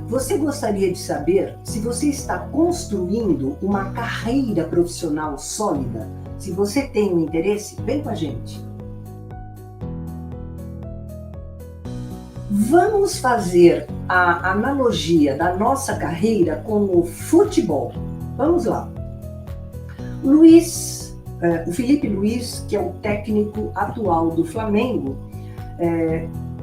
Você gostaria de saber se você está construindo uma carreira profissional sólida? Se você tem um interesse, vem com a gente. Vamos fazer a analogia da nossa carreira com o futebol. Vamos lá. O Felipe Luiz, que é o técnico atual do Flamengo,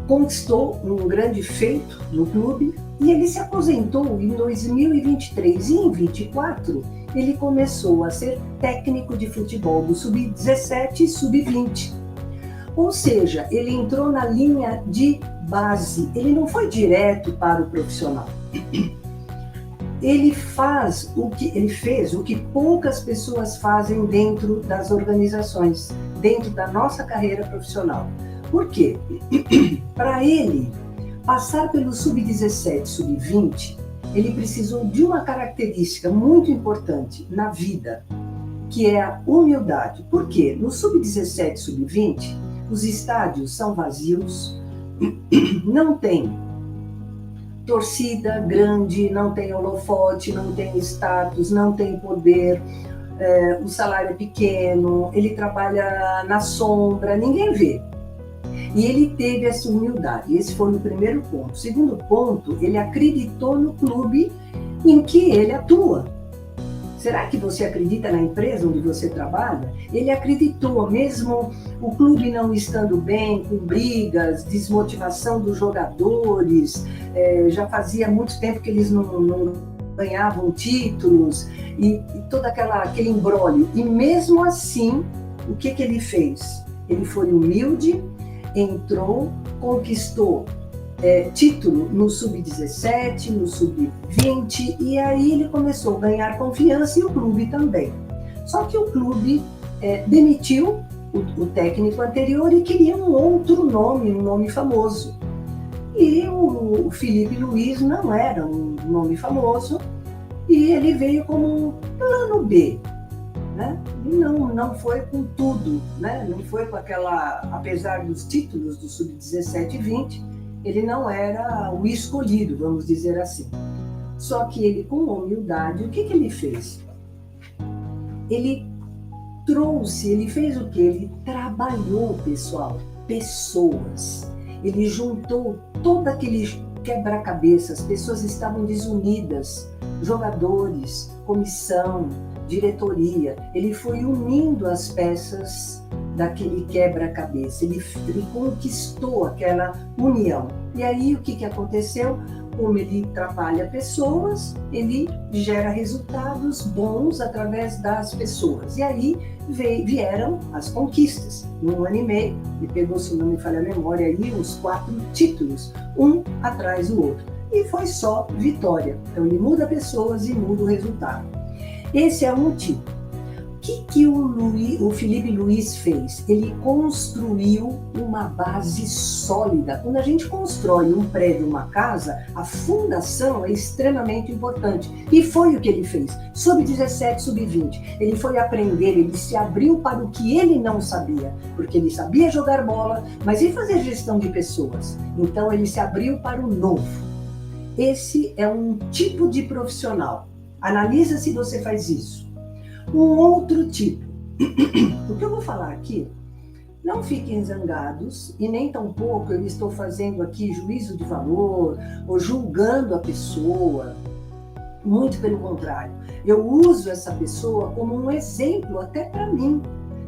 conquistou um grande feito no clube e ele se aposentou em 2023. E em 2024, ele começou a ser técnico de futebol do Sub-17 e Sub-20. Ou seja, ele entrou na linha de base, ele não foi direto para o profissional. Ele fez o que poucas pessoas fazem dentro das organizações, dentro da nossa carreira profissional. Por quê? Para ele passar pelo Sub-17, Sub-20, ele precisou de uma característica muito importante na vida, que é a humildade. Por quê? No Sub-17, Sub-20, os estádios são vazios, não tem torcida grande, não tem holofote, não tem status, não tem poder, o salário é pequeno, ele trabalha na sombra, ninguém vê. E ele teve essa humildade, esse foi o primeiro ponto. O segundo ponto, ele acreditou no clube em que ele atua. Será que você acredita na empresa onde você trabalha? Ele acreditou, mesmo o clube não estando bem, com brigas, desmotivação dos jogadores, já fazia muito tempo que eles não ganhavam títulos, e todo aquele imbróglio. E mesmo assim, o que ele fez? Ele foi humilde, entrou, conquistou título no Sub-17, no Sub-20, e aí ele começou a ganhar confiança e o clube também. Só que o clube demitiu o técnico anterior e queria um outro nome, um nome famoso. E o Felipe Luiz não era um nome famoso e ele veio como um plano B. Né? E não foi com tudo, né? Não foi com aquela, apesar dos títulos do Sub-17 e 20, ele não era o escolhido, vamos dizer assim. Só que ele, com humildade, o que ele fez? Ele fez o quê? Ele trabalhou, pessoal, pessoas. Ele juntou todo aquele quebra-cabeça, as pessoas estavam desunidas, jogadores, comissão, diretoria. Ele foi unindo as peças daquele quebra-cabeça, ele conquistou aquela união. E aí o que aconteceu? Como ele trabalha pessoas, ele gera resultados bons através das pessoas. E aí vieram as conquistas. Em 1 ano e meio, ele pegou, se não me falha a memória, aí, uns 4 títulos, um atrás do outro. E foi só vitória. Então ele muda pessoas e muda o resultado. Esse é um tipo. O que o Felipe Luiz fez? Ele construiu uma base sólida. Quando a gente constrói um prédio, uma casa, a fundação é extremamente importante. E foi o que ele fez. Sub-17, Sub-20. Ele foi aprender, ele se abriu para o que ele não sabia. Porque ele sabia jogar bola, mas e fazer gestão de pessoas? Então ele se abriu para o novo. Esse é um tipo de profissional. Analisa se você faz isso. Um outro tipo. O que eu vou falar aqui, não fiquem zangados e nem tampouco eu estou fazendo aqui juízo de valor ou julgando a pessoa. Muito pelo contrário. Eu uso essa pessoa como um exemplo até para mim.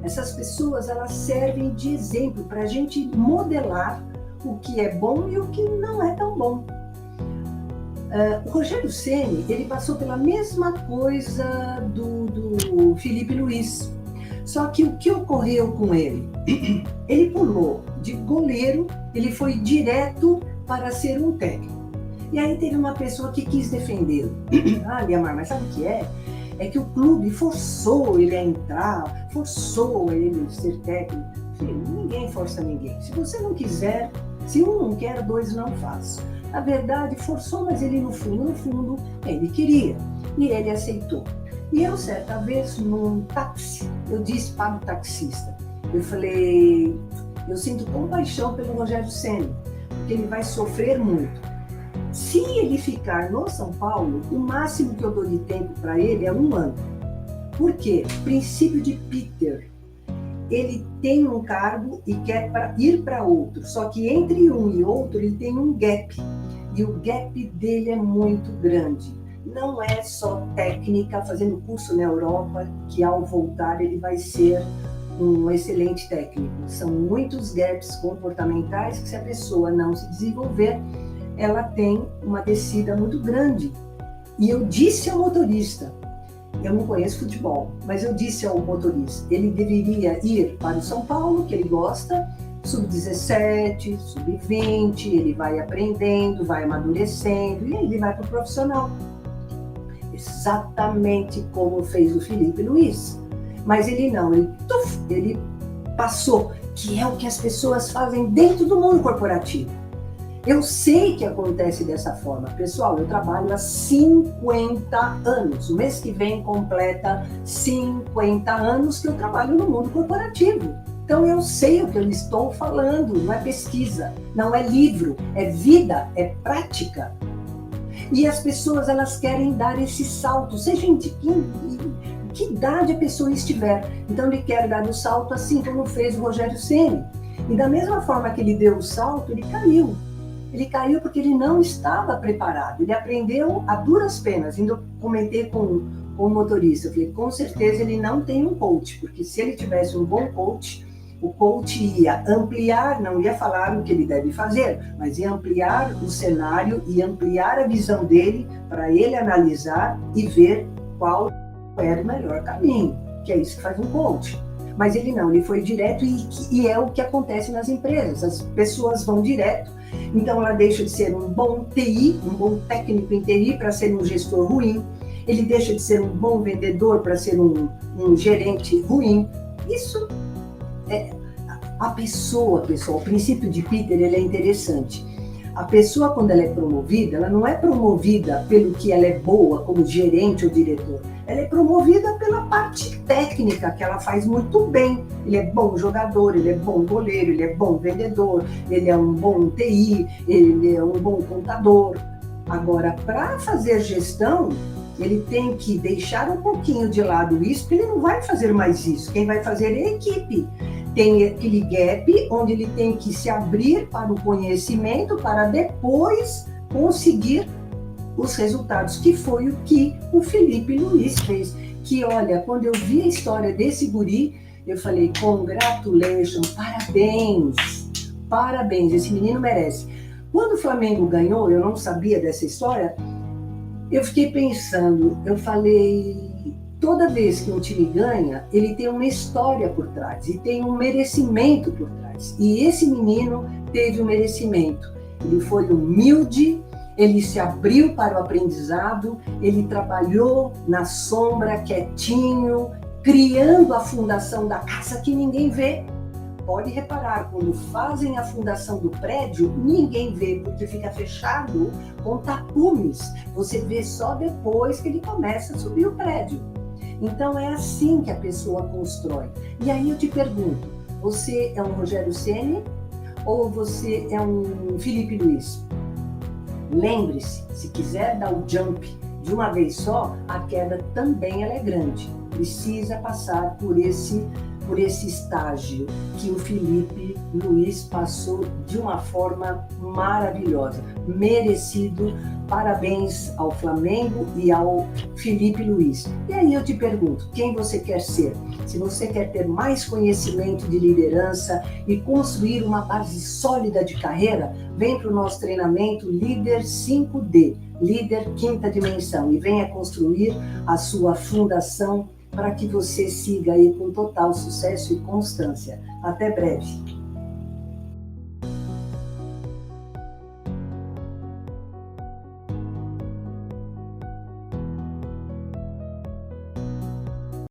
Essas pessoas, elas servem de exemplo para a gente modelar o que é bom e o que não é tão bom. O Rogério Ceni, ele passou pela mesma coisa do Felipe Luiz. Só que o que ocorreu com ele? Ele pulou de goleiro, ele foi direto para ser um técnico. E aí teve uma pessoa que quis defendê-lo. Ah, Liamar, mas sabe o que é? É que o clube forçou ele a entrar, forçou ele a ser técnico. Filho, ninguém força ninguém. Se você não quiser, se um não quer, dois não faz. Na verdade, forçou, mas ele no fundo, ele queria. E ele aceitou. E eu, certa vez, num táxi, eu disse para o taxista, eu falei, eu sinto compaixão pelo Rogério Ceni, porque ele vai sofrer muito. Se ele ficar no São Paulo, o máximo que eu dou de tempo para ele é 1 ano. Por quê? Princípio de Peter. Ele tem um cargo e quer ir para outro, só que entre um e outro ele tem um gap. E o gap dele é muito grande. Não é só técnica, fazendo curso na Europa, que ao voltar ele vai ser um excelente técnico. São muitos gaps comportamentais que, se a pessoa não se desenvolver, ela tem uma descida muito grande. E eu disse ao motorista, eu não conheço futebol, mas eu disse ao motorista, ele deveria ir para o São Paulo, que ele gosta, sub-17, sub-20, ele vai aprendendo, vai amadurecendo, e aí ele vai para o profissional. Exatamente como fez o Felipe Luiz. Mas ele não, ele passou, que é o que as pessoas fazem dentro do mundo corporativo. Eu sei que acontece dessa forma. Pessoal, eu trabalho há 50 anos. O mês que vem completa 50 anos que eu trabalho no mundo corporativo. Então eu sei o que eu estou falando, não é pesquisa, não é livro, é vida, é prática. E as pessoas, elas querem dar esse salto, seja em que idade a pessoa estiver. Então ele quer dar o salto assim como fez o Rogério Ceni. E da mesma forma que ele deu o salto, ele caiu. Ele caiu porque ele não estava preparado. Ele aprendeu a duras penas. Ainda eu comentei com o motorista, eu falei, com certeza ele não tem um coach, porque se ele tivesse um bom coach, o coach ia ampliar, não ia falar o que ele deve fazer, mas ia ampliar o cenário e ampliar a visão dele para ele analisar e ver qual era o melhor caminho, que é isso que faz um coach. Mas ele não, ele foi direto e é o que acontece nas empresas. As pessoas vão direto, então ela deixa de ser um bom TI, um bom técnico em TI para ser um gestor ruim, ele deixa de ser um bom vendedor para ser um gerente ruim. Isso é a pessoa, pessoal. O princípio de Peter, ele é interessante. A pessoa, quando ela é promovida, ela não é promovida pelo que ela é boa, como gerente ou diretor. Ela é promovida pela parte técnica, que ela faz muito bem. Ele é bom jogador, ele é bom goleiro, ele é bom vendedor, ele é um bom TI, ele é um bom contador. Agora, para fazer gestão, ele tem que deixar um pouquinho de lado isso, porque ele não vai fazer mais isso. Quem vai fazer é a equipe. Tem aquele gap onde ele tem que se abrir para o conhecimento para depois conseguir os resultados, que foi o que o Felipe Luiz fez. Que, olha, quando eu vi a história desse guri, eu falei, congratulations, parabéns, esse menino merece. Quando o Flamengo ganhou, eu não sabia dessa história, eu fiquei pensando, eu falei, toda vez que um time ganha, ele tem uma história por trás e tem um merecimento por trás. E esse menino teve um merecimento. Ele foi humilde, ele se abriu para o aprendizado, ele trabalhou na sombra, quietinho, criando a fundação da casa que ninguém vê. Pode reparar, quando fazem a fundação do prédio, ninguém vê, porque fica fechado com tapumes. Você vê só depois que ele começa a subir o prédio. Então é assim que a pessoa constrói. E aí eu te pergunto, você é um Rogério Ceni ou você é um Felipe Luiz? Lembre-se, se quiser dar o jump de uma vez só, a queda também ela é grande. Precisa passar por esse estágio que o Felipe Luiz passou de uma forma maravilhosa. Merecido. Parabéns ao Flamengo e ao Felipe Luiz. E aí eu te pergunto, quem você quer ser? Se você quer ter mais conhecimento de liderança e construir uma base sólida de carreira, vem para o nosso treinamento Líder 5D, Líder Quinta Dimensão, e venha construir a sua fundação para que você siga aí com total sucesso e constância. Até breve.